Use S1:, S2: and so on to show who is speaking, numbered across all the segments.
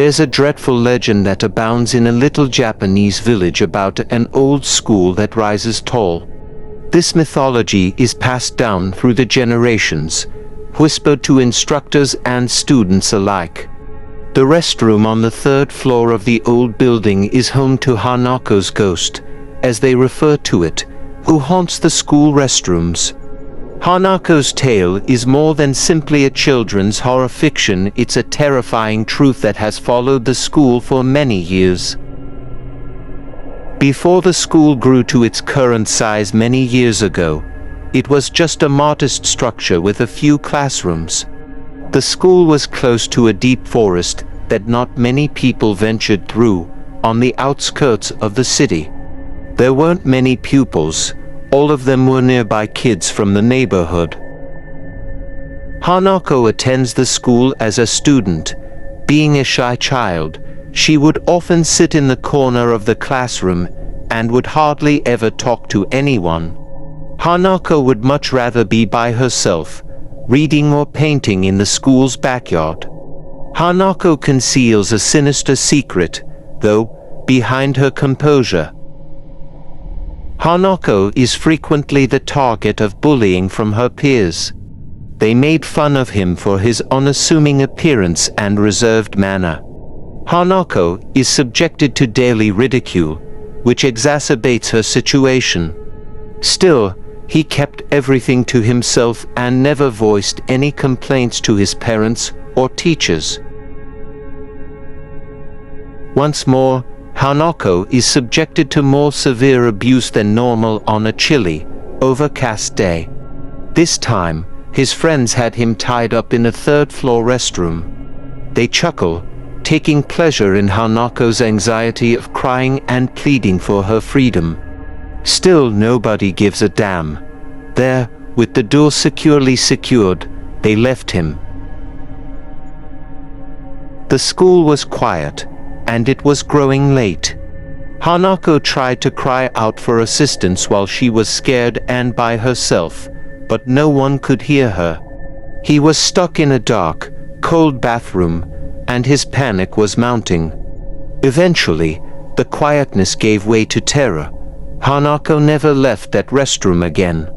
S1: There's a dreadful legend that abounds in a little Japanese village about an old school that rises tall. This mythology is passed down through the generations, whispered to instructors and students alike. The restroom on the third floor of the old building is home to Hanako's ghost, as they refer to it, who haunts the school restrooms. Hanako's tale is more than simply a children's horror fiction. It's a terrifying truth that has followed the school for many years. Before the school grew to its current size many years ago, it was just a modest structure with a few classrooms. The school was close to a deep forest that not many people ventured through, on the outskirts of the city. There weren't many pupils. All of them were nearby kids from the neighborhood. Hanako attends the school as a student. Being a shy child, she would often sit in the corner of the classroom and would hardly ever talk to anyone. Hanako would much rather be by herself, reading or painting in the school's backyard. Hanako conceals a sinister secret, though, behind her composure. Hanako is frequently the target of bullying from her peers. They made fun of him for his unassuming appearance and reserved manner. Hanako is subjected to daily ridicule, which exacerbates her situation. Still, he kept everything to himself and never voiced any complaints to his parents or teachers. Once more, Hanako is subjected to more severe abuse than normal on a chilly, overcast day. This time, his friends had him tied up in a third-floor restroom. They chuckle, taking pleasure in Hanako's anxiety of crying and pleading for her freedom. Still, nobody gives a damn. There, with the door securely secured, they left him. The school was quiet, and it was growing late. Hanako tried to cry out for assistance while she was scared and by herself, but no one could hear her. He was stuck in a dark, cold bathroom, and his panic was mounting. Eventually, the quietness gave way to terror. Hanako never left that restroom again.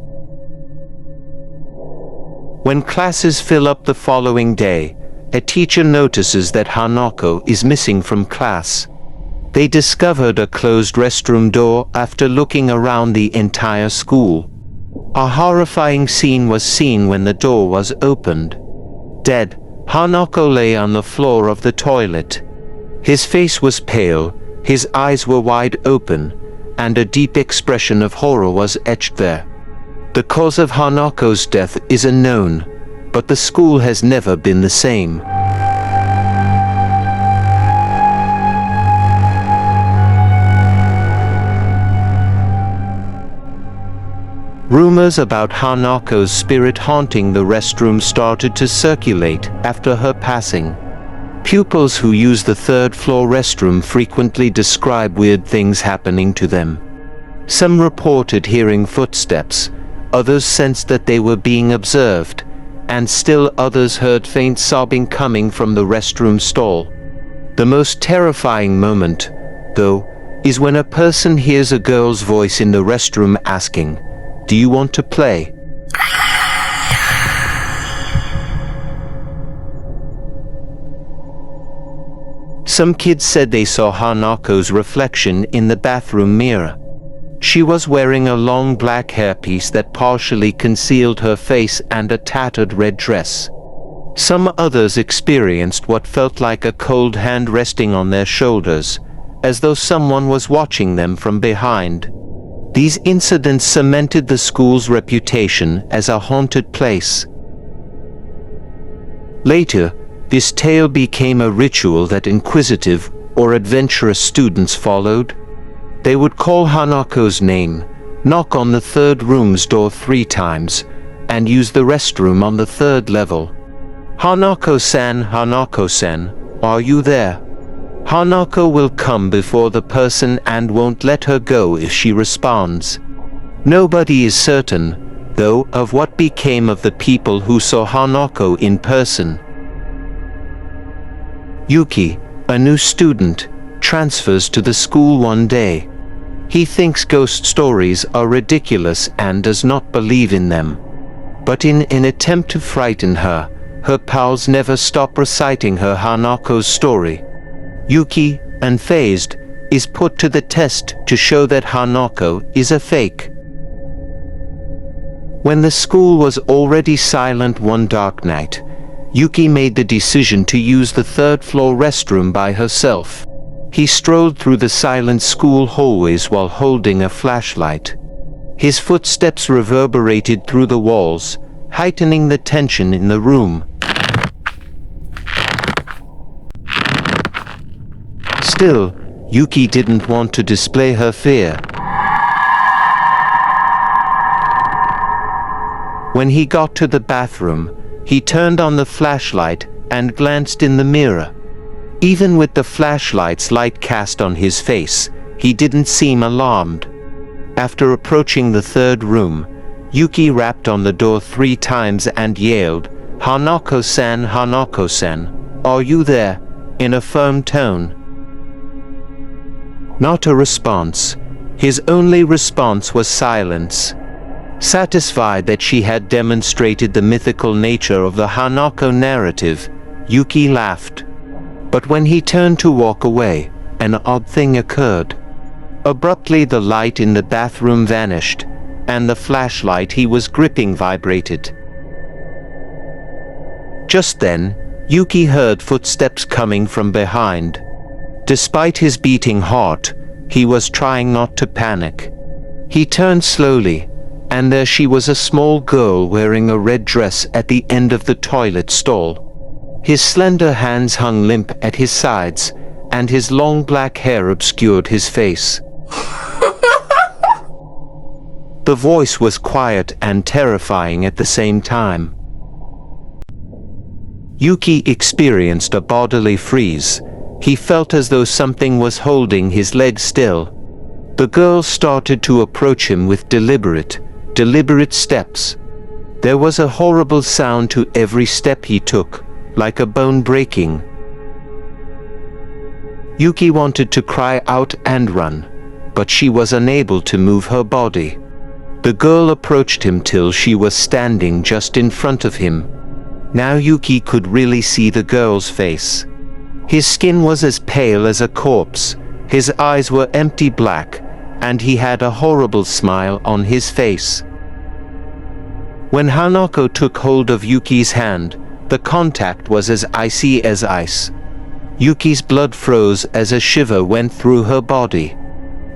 S1: When classes fill up the following day, a teacher notices that Hanako is missing from class. They discovered a closed restroom door after looking around the entire school. A horrifying scene was seen when the door was opened. Dead, Hanako lay on the floor of the toilet. His face was pale, his eyes were wide open, and a deep expression of horror was etched there. The cause of Hanako's death is unknown, but the school has never been the same. Rumors about Hanako's spirit haunting the restroom started to circulate after her passing. Pupils who use the third-floor restroom frequently describe weird things happening to them. Some reported hearing footsteps, others sensed that they were being observed, and still others heard faint sobbing coming from the restroom stall. The most terrifying moment, though, is when a person hears a girl's voice in the restroom asking, "Do you want to play?" Some kids said they saw Hanako's reflection in the bathroom mirror. She was wearing a long black hairpiece that partially concealed her face and a tattered red dress. Some others experienced what felt like a cold hand resting on their shoulders, as though someone was watching them from behind. These incidents cemented the school's reputation as a haunted place. Later, this tale became a ritual that inquisitive or adventurous students followed. They would call Hanako's name, knock on the third room's door 3 times, and use the restroom on the 3rd level. "Hanako-san, Hanako-san, are you there?" Hanako will come before the person and won't let her go if she responds. Nobody is certain, though, of what became of the people who saw Hanako in person. Yuki, A new student transfers to the school one day. He thinks ghost stories are ridiculous and does not believe in them. But in an attempt to frighten her, her pals never stop reciting her Hanako's story. Yuki, unfazed, is put to the test to show that Hanako is a fake. When the school was already silent one dark night, Yuki made the decision to use the third-floor restroom by herself. He strolled through the silent school hallways while holding a flashlight. His footsteps reverberated through the walls, heightening the tension in the room. Still, Yuki didn't want to display her fear. When he got to the bathroom, he turned on the flashlight and glanced in the mirror. Even with the flashlight's light cast on his face, he didn't seem alarmed. After approaching the third room, Yuki rapped on the door 3 times and yelled, "Hanako-san, Hanako-san, are you there?" in a firm tone. Not a response. His only response was silence. Satisfied that she had demonstrated the mythical nature of the Hanako narrative, Yuki laughed. But when he turned to walk away, an odd thing occurred. Abruptly the light in the bathroom vanished, and the flashlight he was gripping vibrated. Just then, Yuki heard footsteps coming from behind. Despite his beating heart, he was trying not to panic. He turned slowly, and there she was, a small girl wearing a red dress at the end of the toilet stall. His slender hands hung limp at his sides, and his long black hair obscured his face. The voice was quiet and terrifying at the same time. Yuki experienced a bodily freeze. He felt as though something was holding his leg still. The girl started to approach him with deliberate steps. There was a horrible sound to every step he took, like a bone breaking. Yuki wanted to cry out and run, but she was unable to move her body. The girl approached him till she was standing just in front of him. Now Yuki could really see the girl's face. His skin was as pale as a corpse, his eyes were empty black, and he had a horrible smile on his face. When Hanako took hold of Yuki's hand, the contact was as icy as ice. Yuki's blood froze as a shiver went through her body.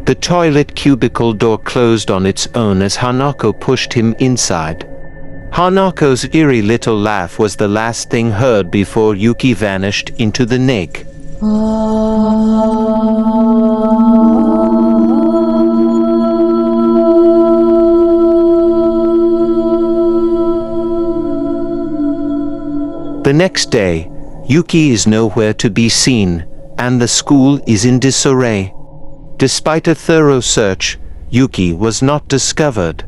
S1: The toilet cubicle door closed on its own as Hanako pushed him inside. Hanako's eerie little laugh was the last thing heard before Yuki vanished into the night. The next day, Yuki is nowhere to be seen, and the school is in disarray. Despite a thorough search, Yuki was not discovered.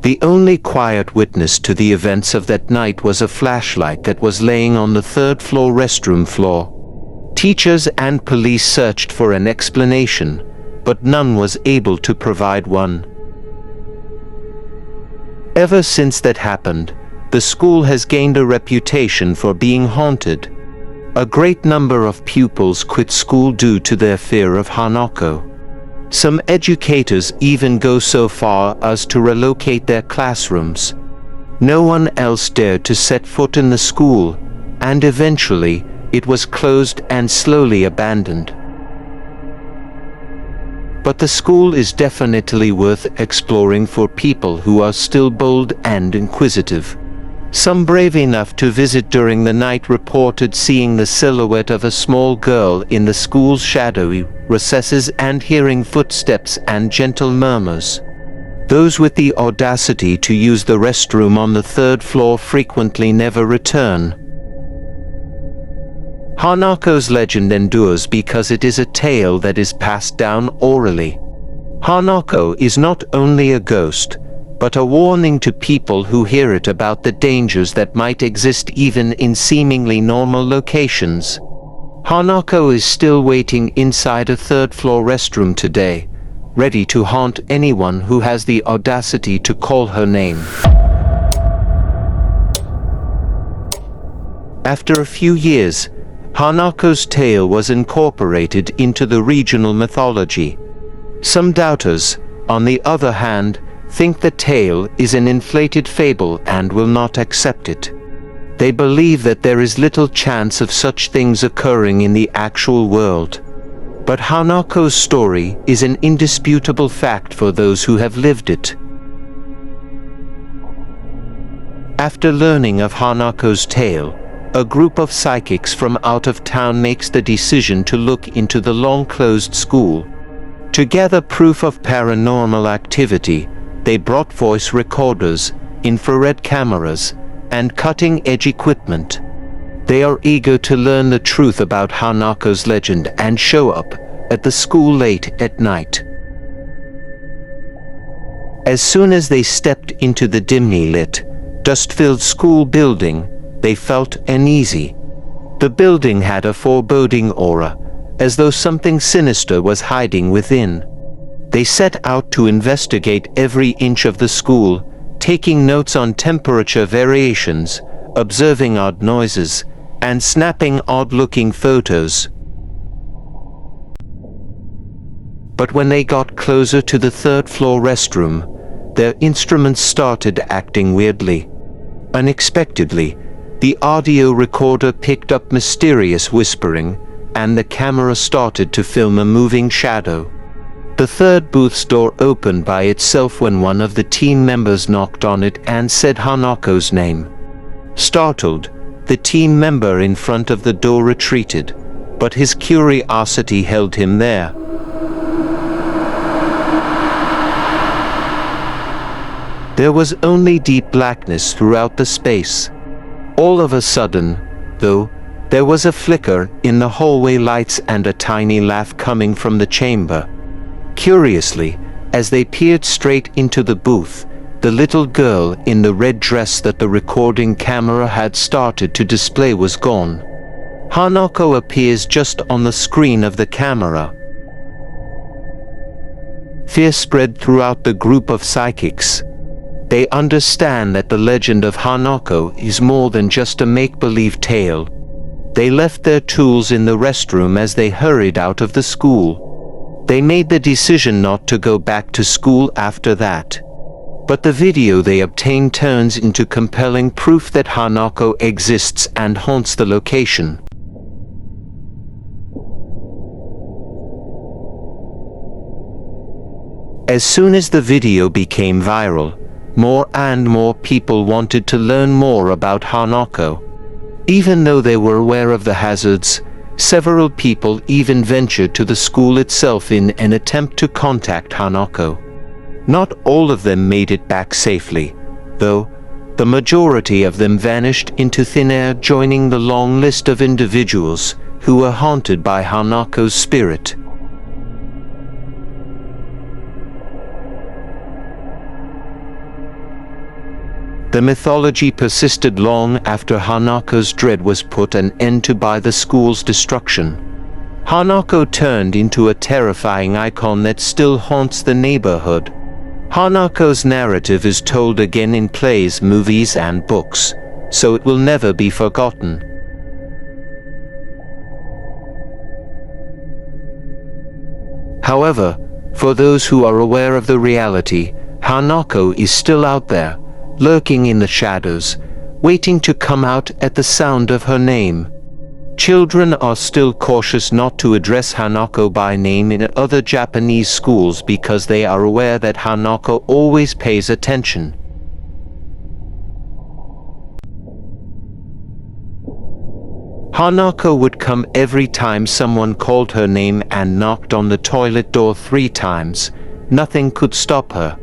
S1: The only quiet witness to the events of that night was a flashlight that was laying on the third-floor restroom floor. Teachers and police searched for an explanation, but none was able to provide one. Ever since that happened, the school has gained a reputation for being haunted. A great number of pupils quit school due to their fear of Hanako. Some educators even go so far as to relocate their classrooms. No one else dared to set foot in the school, and eventually it was closed and slowly abandoned. But the school is definitely worth exploring for people who are still bold and inquisitive. Some brave enough to visit during the night reported seeing the silhouette of a small girl in the school's shadowy recesses and hearing footsteps and gentle murmurs. Those with the audacity to use the restroom on the third floor frequently never return. Hanako's legend endures because it is a tale that is passed down orally. Hanako is not only a ghost, but a warning to people who hear it about the dangers that might exist even in seemingly normal locations. Hanako is still waiting inside a third-floor restroom today, ready to haunt anyone who has the audacity to call her name. After a few years, Hanako's tale was incorporated into the regional mythology. Some doubters, on the other hand, think the tale is an inflated fable and will not accept it. They believe that there is little chance of such things occurring in the actual world. But Hanako's story is an indisputable fact for those who have lived it. After learning of Hanako's tale, a group of psychics from out of town makes the decision to look into the long-closed school. To gather proof of paranormal activity, they brought voice recorders, infrared cameras, and cutting-edge equipment. They are eager to learn the truth about Hanako's legend and show up at the school late at night. As soon as they stepped into the dimly lit, dust-filled school building, they felt uneasy. The building had a foreboding aura, as though something sinister was hiding within. They set out to investigate every inch of the school, taking notes on temperature variations, observing odd noises, and snapping odd-looking photos. But when they got closer to the third-floor restroom, their instruments started acting weirdly. Unexpectedly, the audio recorder picked up mysterious whispering, and the camera started to film a moving shadow. The third booth's door opened by itself when one of the team members knocked on it and said Hanako's name. Startled, the team member in front of the door retreated, but his curiosity held him there. There was only deep blackness throughout the space. All of a sudden, though, there was a flicker in the hallway lights and a tiny laugh coming from the chamber. Curiously, as they peered straight into the booth, the little girl in the red dress that the recording camera had started to display was gone. Hanako appears just on the screen of the camera. Fear spread throughout the group of psychics. They understand that the legend of Hanako is more than just a make-believe tale. They left their tools in the restroom as they hurried out of the school. They made the decision not to go back to school after that. But the video they obtained turns into compelling proof that Hanako exists and haunts the location. As soon as the video became viral, more and more people wanted to learn more about Hanako. Even though they were aware of the hazards, several people even ventured to the school itself in an attempt to contact Hanako. Not all of them made it back safely, though. The majority of them vanished into thin air, joining the long list of individuals who were haunted by Hanako's spirit. The mythology persisted long after Hanako's dread was put an end to by the school's destruction. Hanako turned into a terrifying icon that still haunts the neighborhood. Hanako's narrative is told again in plays, movies, and books, so it will never be forgotten. However, for those who are aware of the reality, Hanako is still out there, lurking in the shadows, waiting to come out at the sound of her name. Children are still cautious not to address Hanako by name in other Japanese schools because they are aware that Hanako always pays attention. Hanako would come every time someone called her name and knocked on the toilet door 3 times. Nothing could stop her.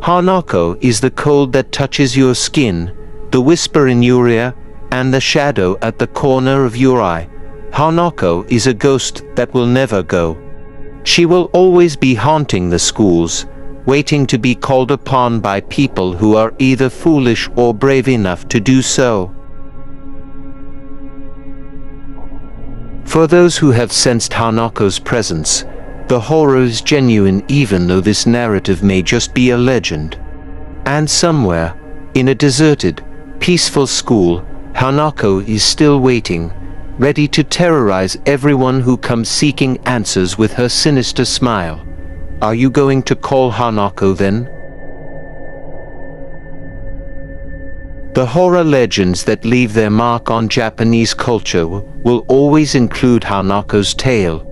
S1: Hanako is the cold that touches your skin, the whisper in your ear, and the shadow at the corner of your eye. Hanako is a ghost that will never go. She will always be haunting the schools, waiting to be called upon by people who are either foolish or brave enough to do so. For those who have sensed Hanako's presence, the horror is genuine even though this narrative may just be a legend. And somewhere, in a deserted, peaceful school, Hanako is still waiting, ready to terrorize everyone who comes seeking answers with her sinister smile. Are you going to call Hanako then? The horror legends that leave their mark on Japanese culture will always include Hanako's tale.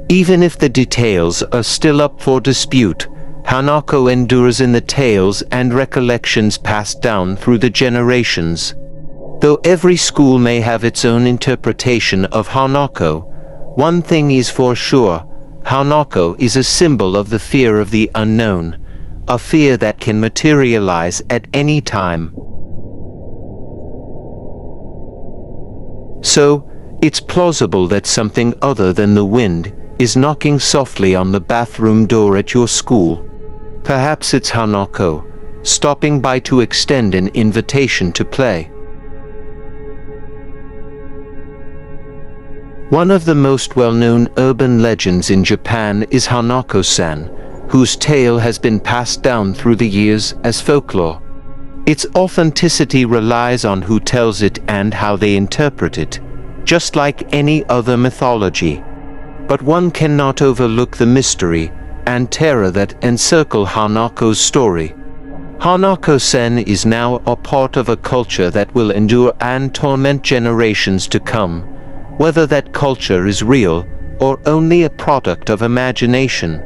S1: Even if the details are still up for dispute, Hanako endures in the tales and recollections passed down through the generations. Though every school may have its own interpretation of Hanako, one thing is for sure: Hanako is a symbol of the fear of the unknown, a fear that can materialize at any time. So, it's plausible that something other than the wind is knocking softly on the bathroom door at your school. Perhaps it's Hanako, stopping by to extend an invitation to play. One of the most well-known urban legends in Japan is Hanako-san, whose tale has been passed down through the years as folklore. Its authenticity relies on who tells it and how they interpret it, just like any other mythology. But one cannot overlook the mystery and terror that encircle Hanako's story. Hanako-san is now a part of a culture that will endure and torment generations to come, whether that culture is real or only a product of imagination.